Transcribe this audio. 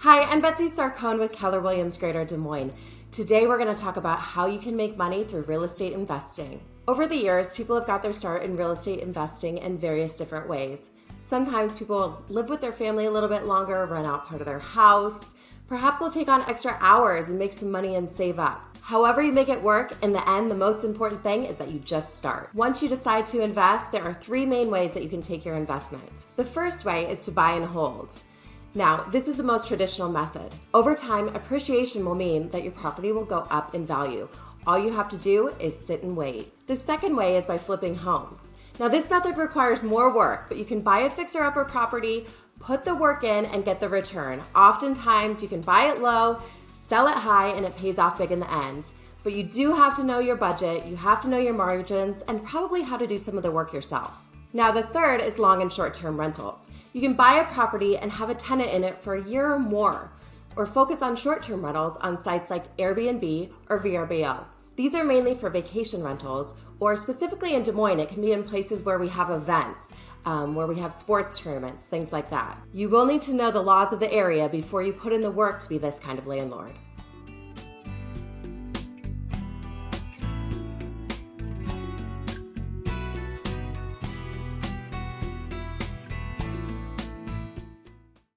Hi, I'm Betsy Sarcone with Keller Williams Greater Des Moines. Today we're going to talk about how you can make money through real estate investing. Over the years, people have got their start in real estate investing in various different ways. Sometimes people live with their family a little bit longer, rent out part of their house. Perhaps they'll take on extra hours and make some money and save up. However you make it work, in the end, the most important thing is that you just start. Once you decide to invest, there are three main ways that you can take your investment. The first way is to buy and hold. Now, this is the most traditional method. Over time, appreciation will mean that your property will go up in value. All you have to do is sit and wait. The second way is by flipping homes. Now, this method requires more work, but you can buy a fixer-upper property, put the work in, and get the return. Oftentimes, you can buy it low, sell it high, and it pays off big in the end. But you do have to know your budget, you have to know your margins, and probably how to do some of the work yourself. Now, the third is long and short-term rentals. You can buy a property and have a tenant in it for a year or more, or focus on short-term rentals on sites like Airbnb or VRBO. These are mainly for vacation rentals, or specifically in Des Moines, it can be in places where we have events, where we have sports tournaments, things like that. You will need to know the laws of the area before you put in the work to be this kind of landlord.